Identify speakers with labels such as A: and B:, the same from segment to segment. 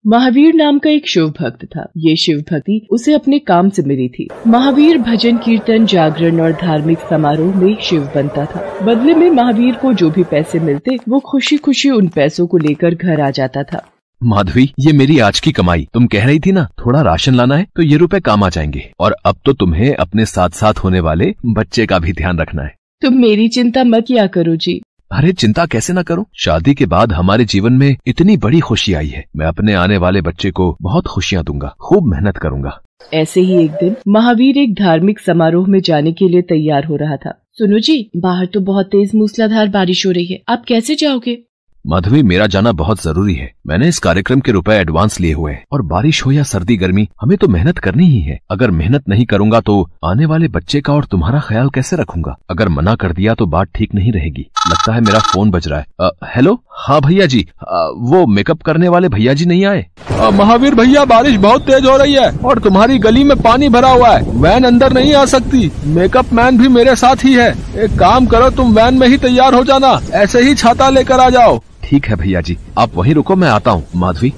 A: महावीर नाम का एक शिव भक्त था। ये शिव भक्ति उसे अपने काम से मिली थी। महावीर भजन कीर्तन जागरण और धार्मिक समारोह में शिव बनता था। बदले में महावीर को जो भी पैसे मिलते वो खुशी खुशी उन पैसों को लेकर घर आ जाता था।
B: माधवी, ये मेरी आज की कमाई। तुम कह रही थी ना थोड़ा राशन लाना है, तो ये रुपए काम आ जाएंगे। और अब तो तुम्हें अपने साथ साथ होने वाले बच्चे का भी ध्यान रखना है।
A: तुम मेरी चिंता मत किया करो जी।
B: अरे चिंता कैसे ना करूं? शादी के बाद हमारे जीवन में इतनी बड़ी खुशी आई है। मैं अपने आने वाले बच्चे को बहुत खुशियां दूंगा, खूब मेहनत करूंगा।
A: ऐसे ही एक दिन महावीर एक धार्मिक समारोह में जाने के लिए तैयार हो रहा था। सुनो जी, बाहर तो बहुत तेज मूसलाधार बारिश हो रही है, आप कैसे जाओगे?
B: माधवी, मेरा जाना बहुत जरूरी है। मैंने इस कार्यक्रम के रुपए एडवांस लिए हुए हैं और बारिश हो या सर्दी गर्मी हमें तो मेहनत करनी ही है। अगर मेहनत नहीं करूंगा तो आने वाले बच्चे का और तुम्हारा ख्याल कैसे रखूंगा? अगर मना कर दिया तो बात ठीक नहीं रहेगी। लगता है मेरा फोन बज रहा है। हेलो, हाँ भैया जी, वो मेकअप करने वाले भैया जी नहीं आए?
C: महावीर भैया, बारिश बहुत तेज हो रही है और तुम्हारी गली में पानी भरा हुआ है, वैन अंदर नहीं आ सकती। मेकअप मैन भी मेरे साथ ही है। एक काम करो, तुम वैन में ही तैयार हो जाना, ऐसे ही छाता लेकर आ जाओ।
B: ठीक है भैया जी, आप वहीं रुको, मैं आता हूँ। माधवी,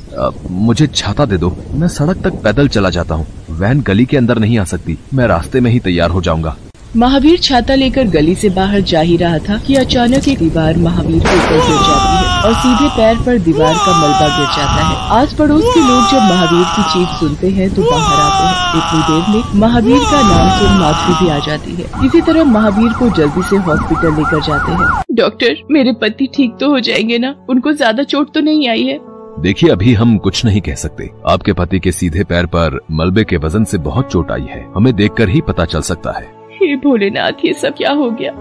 B: मुझे छाता दे दो, मैं सड़क तक पैदल चला जाता हूँ। वैन गली के अंदर नहीं आ सकती, मैं रास्ते में ही तैयार हो जाऊंगा।
A: महावीर छाता लेकर गली से बाहर जा ही रहा था कि अचानक एक दीवार महावीर के ऊपर गिर जाती है और सीधे पैर पर दीवार का मलबा गिर जाता है। आस पड़ोस के लोग जब महावीर की चीख सुनते हैं तो बाहर आते हैं। इतनी देर में महावीर का नाम सुन माधवी भी आ जाती है। इसी तरह महावीर को जल्दी से हॉस्पिटल लेकर जाते हैं। डॉक्टर, मेरे पति ठीक तो हो जाएंगे ना? उनको ज्यादा चोट तो नहीं आई है?
B: देखिए, अभी हम कुछ नहीं कह सकते। आपके पति के सीधे पैर पर मलबे के वजन से बहुत चोट आई है, हमें देखकर ही पता चल सकता है।
A: हे भोलेनाथ, ये सब क्या हो गया?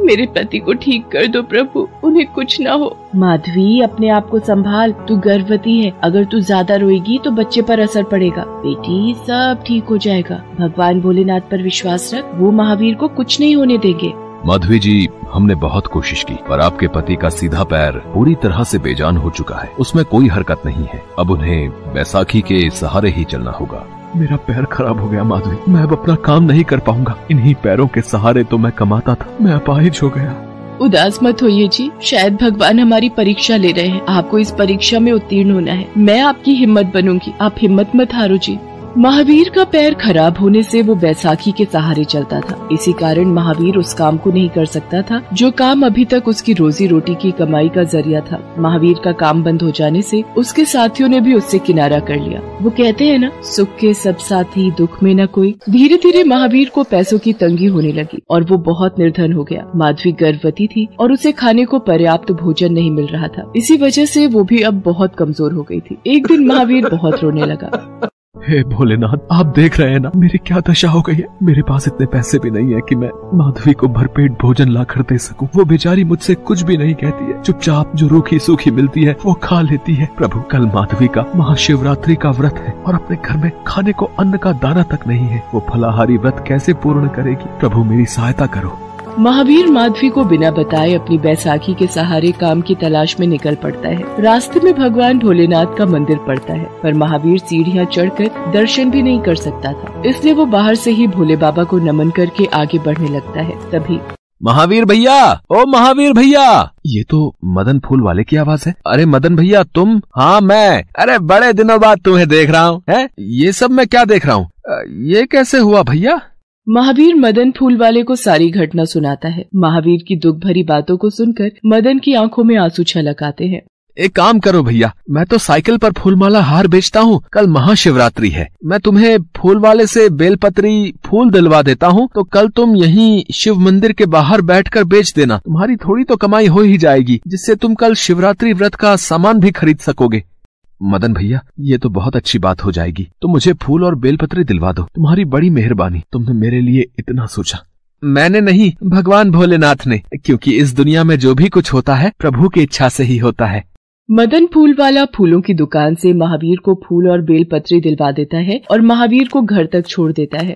A: मेरे पति को ठीक कर दो प्रभु, उन्हें कुछ ना हो। माधवी, अपने आप को संभाल, तू गर्भवती है। अगर तू ज्यादा रोएगी तो बच्चे पर असर पड़ेगा। बेटी, सब ठीक हो जाएगा। भगवान भोलेनाथ पर विश्वास रख, वो महावीर को कुछ नहीं होने देंगे।
B: माधवी जी, हमने बहुत कोशिश की, पर आपके पति का सीधा पैर पूरी तरह से बेजान हो चुका है। उसमें कोई हरकत नहीं है। अब उन्हें बैसाखी के सहारे ही चलना होगा।
C: मेरा पैर खराब हो गया माधवी, मैं अब अपना काम नहीं कर पाऊंगा। इन्हीं पैरों के सहारे तो मैं कमाता था, मैं अपाहिज हो गया।
A: उदास मत होइए जी, शायद भगवान हमारी परीक्षा ले रहे हैं। आपको इस परीक्षा में उत्तीर्ण होना है। मैं आपकी हिम्मत बनूंगी, आप हिम्मत मत हारो जी। महावीर का पैर खराब होने से वो बैसाखी के सहारे चलता था। इसी कारण महावीर उस काम को नहीं कर सकता था जो काम अभी तक उसकी रोजी रोटी की कमाई का जरिया था। महावीर का काम बंद हो जाने से उसके साथियों ने भी उससे किनारा कर लिया। वो कहते हैं ना, सुख के सब साथी, दुख में न कोई। धीरे धीरे महावीर को पैसों की तंगी होने लगी और वो बहुत निर्धन हो गया। माधवी गर्भवती थी और उसे खाने को पर्याप्त भोजन नहीं मिल रहा था। इसी वजह से वो भी अब बहुत कमजोर हो गई थी। एक दिन महावीर बहुत रोने लगा।
C: हे भोलेनाथ, आप देख रहे हैं ना मेरी क्या दशा हो गई है। मेरे पास इतने पैसे भी नहीं है कि मैं माधवी को भरपेट भोजन ला कर दे सकूं। वो बेचारी मुझसे कुछ भी नहीं कहती है, चुपचाप जो रूखी सूखी मिलती है वो खा लेती है। प्रभु, कल माधवी का महाशिवरात्रि का व्रत है और अपने घर में खाने को अन्न का दाना तक नहीं है। वो फलाहारी व्रत कैसे पूर्ण करेगी? प्रभु, मेरी सहायता करो।
A: महावीर माधवी को बिना बताए अपनी बैसाखी के सहारे काम की तलाश में निकल पड़ता है। रास्ते में भगवान भोलेनाथ का मंदिर पड़ता है, पर महावीर सीढ़ियाँ चढ़कर दर्शन भी नहीं कर सकता था। इसलिए वो बाहर से ही भोले बाबा को नमन करके आगे बढ़ने लगता है। तभी
B: महावीर भैया, ओ महावीर भैया, ये तो मदन फूल वाले की आवाज है। अरे मदन भैया, तुम? हाँ मैं। अरे बड़े दिनों बाद तुम्हें देख रहा हूँ। है ये सब मैं क्या देख रहा हूँ? ये कैसे हुआ भैया?
A: महावीर मदन फूल वाले को सारी घटना सुनाता है। महावीर की दुख भरी बातों को सुनकर मदन की आंखों में आंसू छलक आते हैं।
B: एक काम करो भैया, मैं तो साइकिल पर फूलमाला हार बेचता हूँ। कल महाशिवरात्रि है, मैं तुम्हें फूल वाले से बेलपत्री फूल दिलवा देता हूँ, तो कल तुम यहीं शिव मंदिर के बाहर बैठकर बेच देना। तुम्हारी थोड़ी तो कमाई हो ही जाएगी, जिससे तुम कल शिवरात्रि व्रत का सामान भी खरीद सकोगे। मदन भैया, ये तो बहुत अच्छी बात हो जाएगी। तो मुझे फूल और बेलपत्री दिलवा दो। तुम्हारी बड़ी मेहरबानी, तुमने मेरे लिए इतना सोचा। मैंने नहीं, भगवान भोलेनाथ ने, क्योंकि इस दुनिया में जो भी कुछ होता है प्रभु की इच्छा से ही होता है।
A: मदन फूल वाला फूलों की दुकान से महावीर को फूल और बेलपत्री दिलवा देता है और महावीर को घर तक छोड़ देता है।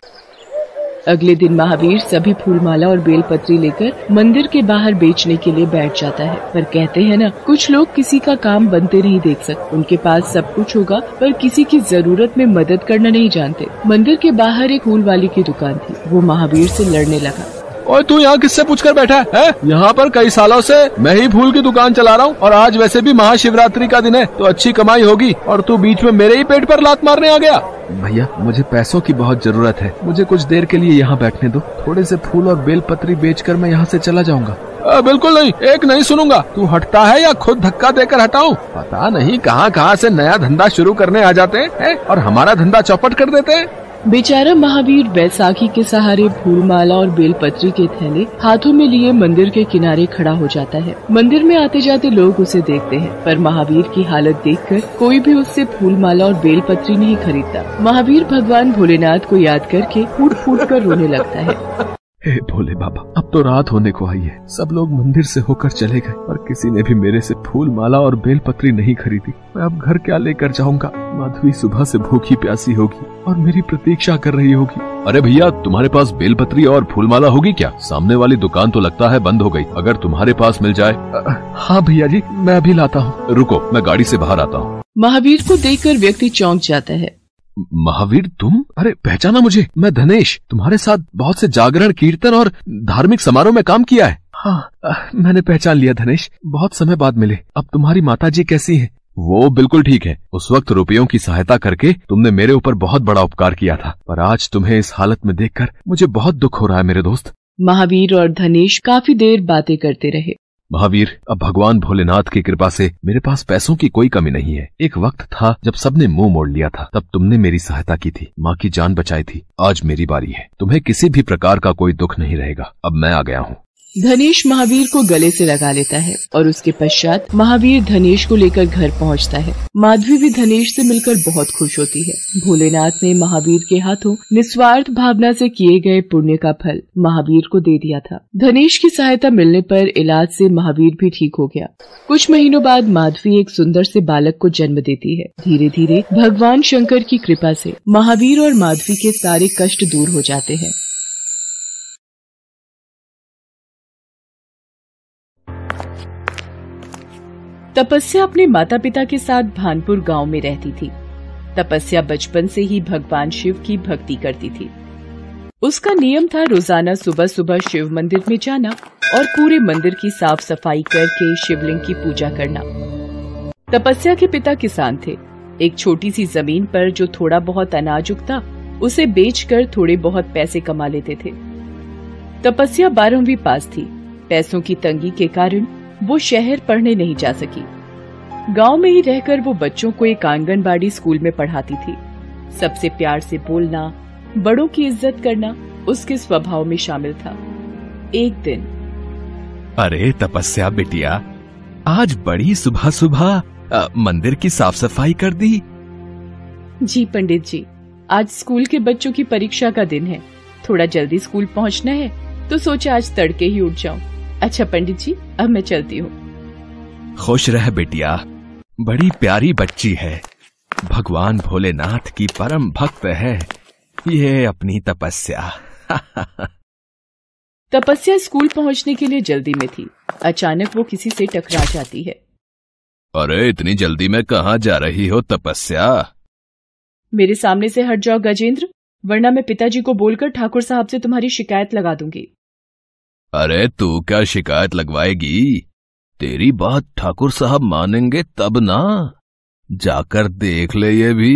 A: अगले दिन महावीर सभी फूलमाला और बेलपत्री लेकर मंदिर के बाहर बेचने के लिए बैठ जाता है। पर कहते हैं ना, कुछ लोग किसी का काम बनते नहीं देख सकते। उनके पास सब कुछ होगा पर किसी की जरूरत में मदद करना नहीं जानते। मंदिर के बाहर एक फूल वाली की दुकान थी। वो महावीर से लड़ने लगा।
B: ओए तू यहाँ किससे पूछकर बैठा है? यहाँ पर कई सालों से मैं ही फूल की दुकान चला रहा हूँ और आज वैसे भी महाशिवरात्रि का दिन है तो अच्छी कमाई होगी और तू बीच में मेरे ही पेट पर लात मारने आ गया।
C: भैया मुझे पैसों की बहुत जरूरत है, मुझे कुछ देर के लिए यहाँ बैठने दो। थोड़े से फूल और बेलपत्री बेचकर मैं यहाँ से चला जाऊंगा।
B: बिल्कुल नहीं, एक नहीं सुनूंगा। तू हटता है या खुद धक्का देकर हटाऊं? पता नहीं कहाँ से नया धंधा शुरू करने आ जाते हैं और हमारा धंधा चौपट कर देते हैं।
A: बेचारा महावीर बैसाखी के सहारे फूलमाला और बेलपत्री के थैले हाथों में लिए मंदिर के किनारे खड़ा हो जाता है। मंदिर में आते जाते लोग उसे देखते हैं, पर महावीर की हालत देखकर कोई भी उससे फूलमाला और बेलपत्री नहीं खरीदता। महावीर भगवान भोलेनाथ को याद करके फूट फूट कर रोने लगता है।
C: हे भोले बाबा, अब तो रात होने को आई है, सब लोग मंदिर से होकर चले गए और किसी ने भी मेरे से फूल माला और बेलपत्री नहीं खरीदी। मैं अब घर क्या लेकर जाऊंगा? माधवी सुबह से भूखी प्यासी होगी और मेरी प्रतीक्षा कर रही होगी।
B: अरे भैया, तुम्हारे पास बेलपत्री और फूलमाला होगी क्या? सामने वाली दुकान तो लगता है बंद हो गई, अगर तुम्हारे पास मिल जाए।
C: हाँ भैया जी, मैं अभी लाता हूँ।
B: रुको, मैं गाड़ी से बाहर आता हूँ।
A: महावीर को देखकर व्यक्ति चौंक जाता है।
B: महावीर तुम? अरे पहचाना मुझे, मैं धनेश। तुम्हारे साथ बहुत से जागरण, कीर्तन और धार्मिक समारोह में काम किया है।
C: हाँ, मैंने पहचान लिया धनेश, बहुत समय बाद मिले। अब तुम्हारी माताजी कैसी हैं?
B: वो बिल्कुल ठीक है। उस वक्त रुपयों की सहायता करके तुमने मेरे ऊपर बहुत बड़ा उपकार किया था, पर आज तुम्हें इस हालत में देखकर मुझे बहुत दुख हो रहा है मेरे दोस्त।
A: महावीर और धनेश काफी देर बातें करते रहे।
B: महावीर, अब भगवान भोलेनाथ की कृपा से मेरे पास पैसों की कोई कमी नहीं है। एक वक्त था जब सबने मुंह मोड़ लिया था, तब तुमने मेरी सहायता की थी, माँ की जान बचाई थी। आज मेरी बारी है, तुम्हें किसी भी प्रकार का कोई दुख नहीं रहेगा। अब मैं आ गया हूँ।
A: धनेश महावीर को गले से लगा लेता है और उसके पश्चात महावीर धनेश को लेकर घर पहुंचता है। माधवी भी धनेश से मिलकर बहुत खुश होती है। भोलेनाथ ने महावीर के हाथों निस्वार्थ भावना से किए गए पुण्य का फल महावीर को दे दिया था। धनेश की सहायता मिलने पर इलाज से महावीर भी ठीक हो गया। कुछ महीनों बाद माधवी एक सुंदर से बालक को जन्म देती है। धीरे धीरे भगवान शंकर की कृपा से महावीर और माधवी के सारे कष्ट दूर हो जाते हैं। तपस्या अपने माता पिता के साथ भानपुर गांव में रहती थी। तपस्या बचपन से ही भगवान शिव की भक्ति करती थी। उसका नियम था रोजाना सुबह सुबह शिव मंदिर में जाना और पूरे मंदिर की साफ सफाई करके शिवलिंग की पूजा करना। तपस्या के पिता किसान थे। एक छोटी सी जमीन पर जो थोड़ा बहुत अनाज उगता उसे बेचकर थोड़े बहुत पैसे कमा लेते थे। तपस्या 12वीं पास थी। पैसों की तंगी के कारण वो शहर पढ़ने नहीं जा सकी। गांव में ही रहकर वो बच्चों को एक आंगनबाड़ी स्कूल में पढ़ाती थी। सबसे प्यार से बोलना, बड़ों की इज्जत करना उसके स्वभाव में शामिल था। एक दिन,
D: अरे तपस्या बिटिया, आज बड़ी सुबह सुबह मंदिर की साफ सफाई कर दी।
A: जी पंडित जी, आज स्कूल के बच्चों की परीक्षा का दिन है, थोड़ा जल्दी स्कूल पहुंचना है तो सोचा आज तड़के ही उठ जाऊं। अच्छा पंडित जी, अब मैं चलती हूँ।
D: खुश रह बेटिया, बड़ी प्यारी बच्ची है। भगवान भोलेनाथ की परम भक्त है ये अपनी तपस्या।
A: तपस्या स्कूल पहुंचने के लिए जल्दी में थी। अचानक वो किसी से टकरा जाती है।
D: अरे इतनी जल्दी में कहाँ जा रही हो तपस्या?
A: मेरे सामने से हट जाओ गजेंद्र, वरना मैं पिताजी को बोलकर ठाकुर साहब से तुम्हारी शिकायत लगा दूंगी।
D: अरे तू क्या शिकायत लगवाएगी? तेरी बात ठाकुर साहब मानेंगे तब ना, जाकर देख ले ये भी।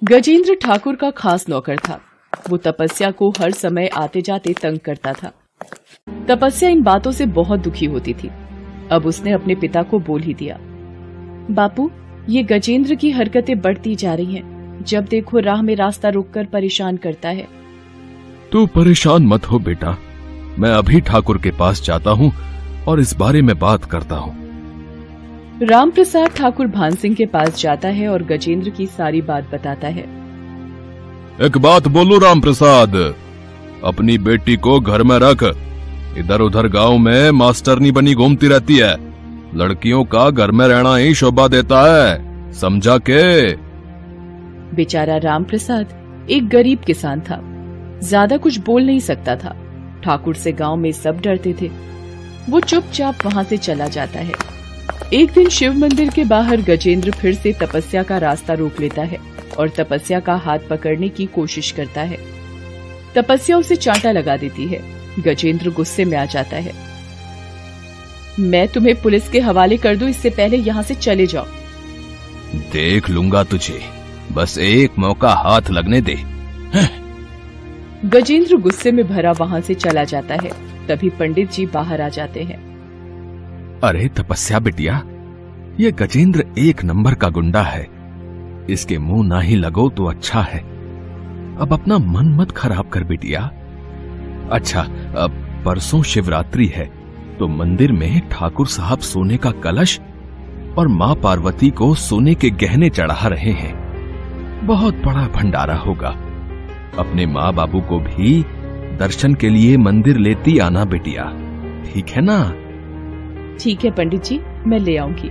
A: गजेंद्र ठाकुर का खास नौकर था। वो तपस्या को हर समय आते जाते तंग करता था। तपस्या इन बातों से बहुत दुखी होती थी। अब उसने अपने पिता को बोल ही दिया, बापू, ये गजेंद्र की हरकतें बढ़ती जा रही हैं। जब देखो राह में रास्ता रोककर परेशान करता है।
D: तू परेशान मत हो बेटा, मैं अभी ठाकुर के पास जाता हूँ और इस बारे में बात करता हूँ।
A: राम प्रसाद ठाकुर भान सिंह के पास जाता है और गजेंद्र की सारी बात बताता है।
D: एक बात बोलूं राम प्रसाद, अपनी बेटी को घर में रख। इधर उधर गांव में मास्टरनी बनी घूमती रहती है। लड़कियों का घर में रहना ही शोभा देता है, समझा के?
A: बेचारा राम प्रसाद एक गरीब किसान था, ज्यादा कुछ बोल नहीं सकता था। ठाकुर से गांव में सब डरते थे। वो चुपचाप वहां से चला जाता है। एक दिन शिव मंदिर के बाहर गजेंद्र फिर से तपस्या का रास्ता रोक लेता है और तपस्या का हाथ पकड़ने की कोशिश करता है। तपस्या उसे चांटा लगा देती है। गजेंद्र गुस्से में आ जाता है। मैं तुम्हें पुलिस के हवाले कर दूं, इससे पहले यहाँ से चले जाओ।
D: देख लूंगा तुझे, बस एक मौका हाथ लगने दे।
A: गजेंद्र गुस्से में भरा वहाँ से चला जाता है। तभी पंडित जी बाहर आ जाते हैं।
B: अरे तपस्या बिटिया, ये गजेंद्र एक नंबर का गुंडा है। इसके मुंह ना ही लगो तो अच्छा है। अब अपना मन मत खराब कर बिटिया। अच्छा, अब परसों शिवरात्रि है तो मंदिर में ठाकुर साहब सोने का कलश और मां पार्वती को सोने के गहने चढ़ा रहे हैं। बहुत बड़ा भंडारा होगा। अपने माँ बाबू को भी दर्शन के लिए मंदिर लेती आना बिटिया, ठीक है ना?
A: ठीक है पंडित जी, मैं ले आऊंगी।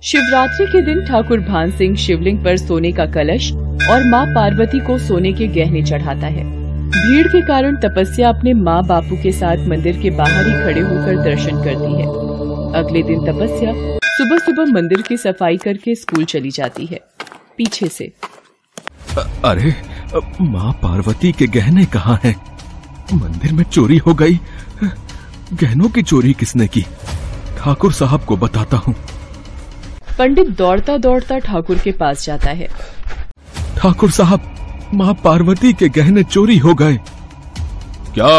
A: शिवरात्रि के दिन ठाकुर भान सिंह शिवलिंग पर सोने का कलश और माँ पार्वती को सोने के गहने चढ़ाता है। भीड़ के कारण तपस्या अपने माँ बापू के साथ मंदिर के बाहर ही खड़े होकर दर्शन करती है। अगले दिन तपस्या सुबह सुबह मंदिर की सफाई करके स्कूल चली जाती है। पीछे से
B: अरे माँ पार्वती के गहने कहाँ हैं? मंदिर में चोरी हो गई। गहनों की चोरी किसने की? ठाकुर साहब को बताता हूँ।
A: पंडित दौड़ता दौड़ता ठाकुर के पास जाता है।
B: ठाकुर साहब, माँ पार्वती के गहने चोरी हो गए।
D: क्या?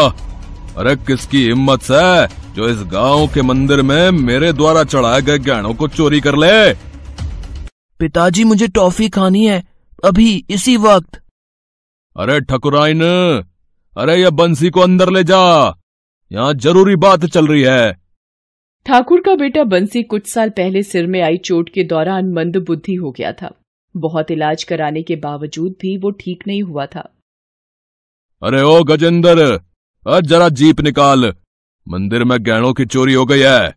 D: अरे किसकी हिम्मत है जो इस गांव के मंदिर में मेरे द्वारा चढ़ाए गए गहनों को चोरी कर ले?
E: पिताजी, मुझे टॉफी खानी है, अभी इसी वक्त।
D: अरे ठकुराइन, अरे ये बंसी को अंदर ले जा, यहाँ जरूरी बात चल रही है।
A: ठाकुर का बेटा बंसी कुछ साल पहले सिर में आई चोट के दौरान मंदबुद्धि हो गया था। बहुत इलाज कराने के बावजूद भी वो ठीक नहीं हुआ था।
D: अरे ओ गजेंद्र, जरा जीप निकाल, मंदिर में गहनों की चोरी हो गई है।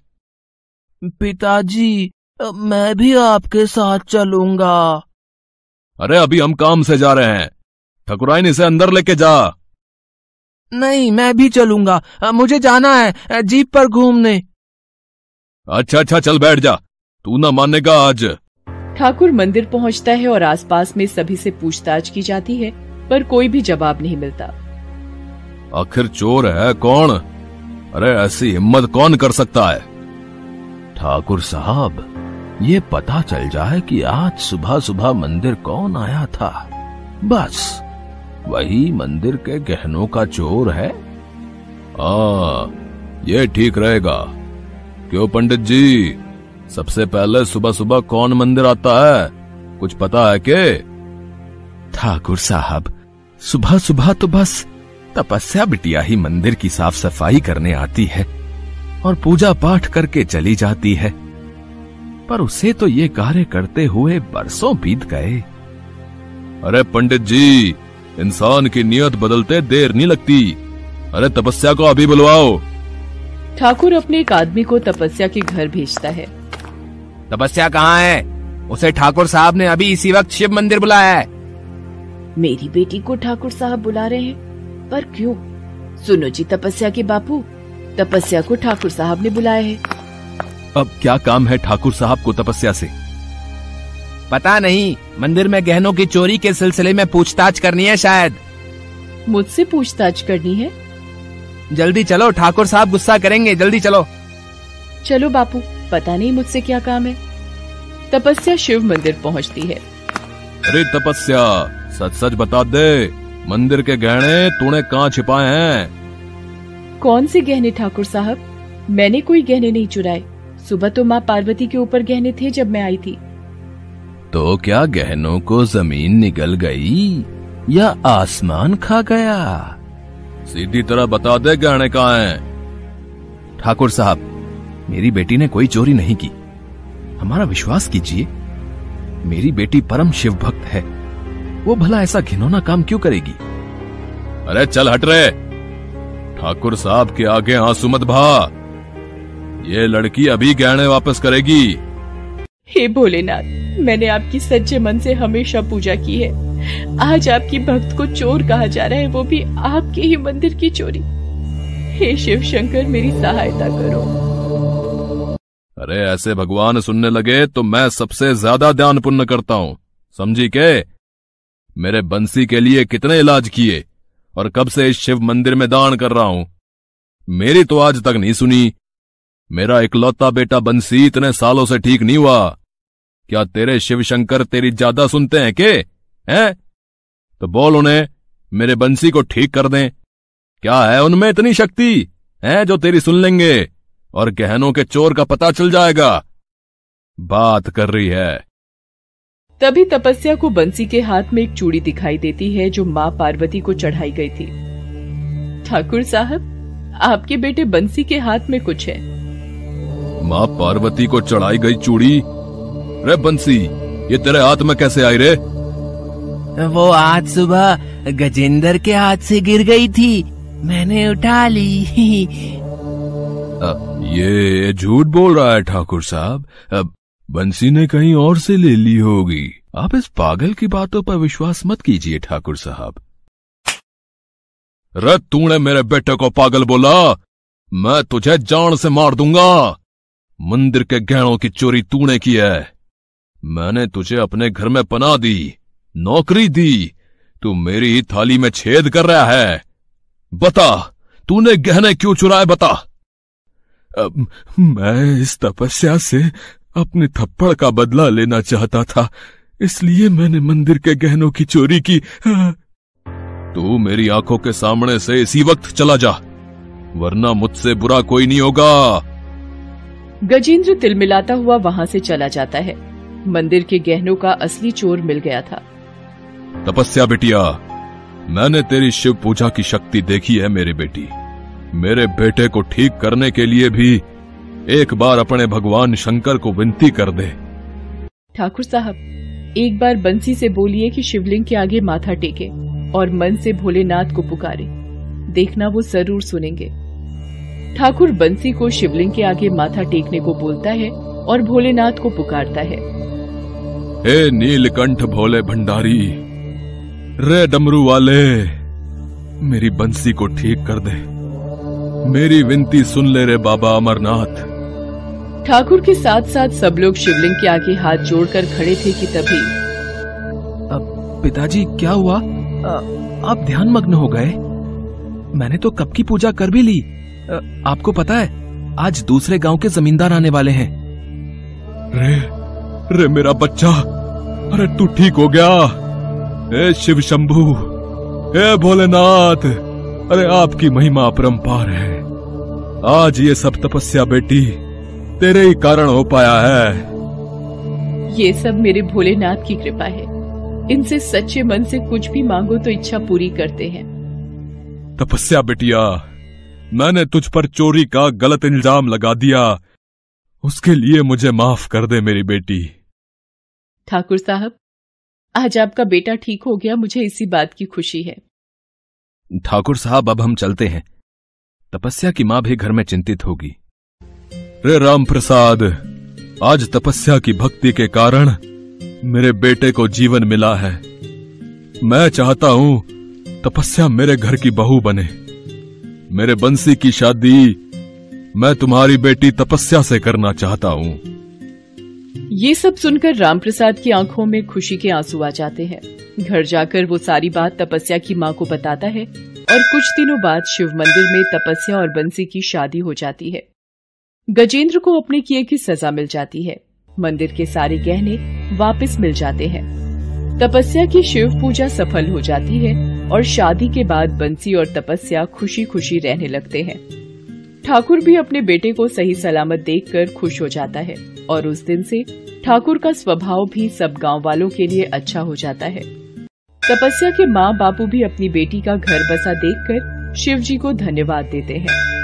E: पिताजी, मैं भी आपके साथ चलूंगा।
D: अरे अभी हम काम से जा रहे हैं, ठकुराइन इसे अंदर लेके जा।
E: नहीं, मैं भी चलूंगा, मुझे जाना है जीप पर घूमने।
D: अच्छा चल बैठ जा, तू ना मानेगा आज।
A: ठाकुर मंदिर पहुंचता है और आसपास में सभी से पूछताछ की जाती है, पर कोई भी जवाब नहीं मिलता।
D: आखिर चोर है कौन? अरे ऐसी हिम्मत कौन कर सकता है?
B: ठाकुर साहब, ये पता चल जाए कि आज सुबह सुबह मंदिर कौन आया था, बस वही मंदिर के गहनों का चोर है।
D: ये ठीक रहेगा। क्यों पंडित जी, सबसे पहले सुबह सुबह कौन मंदिर आता है, कुछ पता है के?
B: ठाकुर साहब, सुबह सुबह तो बस तपस्या बिटिया ही मंदिर की साफ सफाई करने आती है और पूजा पाठ करके चली जाती है, पर उसे तो ये कार्य करते हुए बरसों बीत गए।
D: अरे पंडित जी, इंसान की नियत बदलते देर नहीं लगती। अरे तपस्या को अभी बुलवाओ।
A: ठाकुर अपने एक आदमी को तपस्या के घर भेजता है।
E: तपस्या कहाँ है? उसे ठाकुर साहब ने अभी इसी वक्त शिव मंदिर बुलाया है।
A: मेरी बेटी को ठाकुर साहब बुला रहे हैं, पर क्यों? सुनो जी तपस्या के बापू, तपस्या को ठाकुर साहब ने बुलाया है।
B: अब क्या काम है ठाकुर साहब को तपस्या से?
E: पता नहीं, मंदिर में गहनों की चोरी के सिलसिले में पूछताछ करनी है शायद।
A: मुझसे पूछताछ करनी है?
E: जल्दी चलो, ठाकुर साहब गुस्सा करेंगे, जल्दी चलो।
A: चलो बापू, पता नहीं मुझसे क्या काम है। तपस्या शिव मंदिर पहुंचती है।
D: अरे तपस्या, सच सच बता दे, मंदिर के गहने तूने कहाँ छिपाए हैं?
A: कौन से गहने ठाकुर साहब? मैंने कोई गहने नहीं चुराए। सुबह तो माँ पार्वती के ऊपर गहने थे जब मैं आई थी।
B: तो क्या गहनों को जमीन निगल गई या आसमान खा गया?
D: सीधी तरह बता दे, गहने कहाँ हैं?
B: ठाकुर साहब, मेरी बेटी ने कोई चोरी नहीं की, हमारा विश्वास कीजिए। मेरी बेटी परम शिव भक्त है, वो भला ऐसा घिनौना काम क्यों करेगी?
D: अरे चल हट रे, ठाकुर साहब के आगे आंसू मत बहा। ये लड़की अभी गहने वापस करेगी।
A: हे भोलेनाथ, मैंने आपकी सच्चे मन से हमेशा पूजा की है। आज आपकी भक्त को चोर कहा जा रहा है, वो भी आपके ही मंदिर की चोरी। हे शिव शंकर, मेरी सहायता करो।
D: अरे ऐसे भगवान सुनने लगे तो मैं सबसे ज्यादा ध्यान पुण्य करता हूँ, समझी के? मेरे बंसी के लिए कितने इलाज किए और कब से इस शिव मंदिर में दान कर रहा हूं। मेरी तो आज तक नहीं सुनी। मेरा इकलौता बेटा बंसी इतने सालों से ठीक नहीं हुआ। क्या तेरे शिव शंकर तेरी ज्यादा सुनते हैं के? हैं? तो बोल उन्हें मेरे बंसी को ठीक कर दें। क्या है उनमें इतनी शक्ति है जो तेरी सुन लेंगे और गहनों के चोर का पता चल जाएगा? बात कर रही है।
A: तभी तपस्या को बंसी के हाथ में एक चूड़ी दिखाई देती है जो माँ पार्वती को चढ़ाई गई थी। ठाकुर साहब, आपके बेटे बंसी के हाथ में कुछ है।
D: माँ पार्वती को चढ़ाई गई चूड़ी? रे बंसी, ये तेरे हाथ में कैसे आई रे?
E: वो आज सुबह गजेंद्र के हाथ से गिर गई थी, मैंने उठा ली।
D: ये झूठ बोल रहा है ठाकुर साहब। बंसी ने कहीं और से ले ली होगी। आप इस पागल की बातों पर विश्वास मत कीजिए ठाकुर साहब। रे तूने मेरे बेटे को पागल बोला, मैं तुझे जान से मार दूंगा। मंदिर के गहनों की चोरी तूने की है। मैंने तुझे अपने घर में पनाह दी, नौकरी दी, तू मेरी ही थाली में छेद कर रहा है। बता, तूने गहने क्यों चुराए? बता।
C: मैं इस तपस्या से अपने थप्पड़ का बदला लेना चाहता था, इसलिए मैंने मंदिर के गहनों की चोरी की।
D: तू मेरी आंखों के सामने से इसी वक्त चला जा, वरना मुझसे बुरा कोई नहीं होगा।
A: गजेंद्र तिलमिलाता हुआ वहां से चला जाता है। मंदिर के गहनों का असली चोर मिल गया था।
D: तपस्या बिटिया, मैंने तेरी शिव पूजा की शक्ति देखी है मेरी बेटी। मेरे बेटे को ठीक करने के लिए भी एक बार अपने भगवान शंकर को विनती कर दे।
A: ठाकुर साहब, एक बार बंसी से बोलिए कि शिवलिंग के आगे माथा टेके और मन से भोलेनाथ को पुकारे, देखना वो जरूर सुनेंगे। ठाकुर बंसी को शिवलिंग के आगे माथा टेकने को बोलता है और भोलेनाथ को पुकारता है।
D: हे नीलकंठ भोले भंडारी, रे डमरू वाले, मेरी बंसी को ठीक कर दे। मेरी विनती सुन ले रे बाबा अमरनाथ।
A: ठाकुर के साथ साथ सब लोग शिवलिंग के आगे हाथ जोड़कर खड़े थे कि तभी
B: पिताजी, क्या हुआ? आप ध्यान मग्न हो गए? मैंने तो कब की पूजा कर भी ली। आपको पता है, आज दूसरे गांव के जमींदार आने वाले हैं।
D: रे मेरा बच्चा, अरे तू ठीक हो गया? हे शिव शंभू, हे भोलेनाथ, अरे आपकी महिमा अपरंपार है। आज ये सब तपस्या बेटी तेरे ही कारण हो पाया है।
A: ये सब मेरे भोलेनाथ की कृपा है। इनसे सच्चे मन से कुछ भी मांगो तो इच्छा पूरी करते हैं।
D: तपस्या बिटिया, मैंने तुझ पर चोरी का गलत इल्जाम लगा दिया, उसके लिए मुझे माफ कर दे मेरी बेटी।
A: ठाकुर साहब, आज आपका बेटा ठीक हो गया, मुझे इसी बात की खुशी है।
B: ठाकुर साहब, अब हम चलते हैं। तपस्या की माँ भी घर में चिंतित होगी।
D: रे राम प्रसाद, आज तपस्या की भक्ति के कारण मेरे बेटे को जीवन मिला है। मैं चाहता हूं तपस्या मेरे घर की बहू बने। मेरे बंसी की शादी मैं तुम्हारी बेटी तपस्या से करना चाहता हूं।
A: ये सब सुनकर रामप्रसाद की आंखों में खुशी के आंसू आ जाते हैं। घर जाकर वो सारी बात तपस्या की माँ को बताता है और कुछ दिनों बाद शिव मंदिर में तपस्या और बंसी की शादी हो जाती है। गजेंद्र को अपने किए की सजा मिल जाती है। मंदिर के सारे गहने वापस मिल जाते हैं। तपस्या की शिव पूजा सफल हो जाती है और शादी के बाद बंसी और तपस्या खुशी खुशी रहने लगते हैं। ठाकुर भी अपने बेटे को सही सलामत देखकर खुश हो जाता है और उस दिन से ठाकुर का स्वभाव भी सब गांव वालों के लिए अच्छा हो जाता है। तपस्या के माँ बापू भी अपनी बेटी का घर बसा देखकर शिव जी को धन्यवाद देते हैं।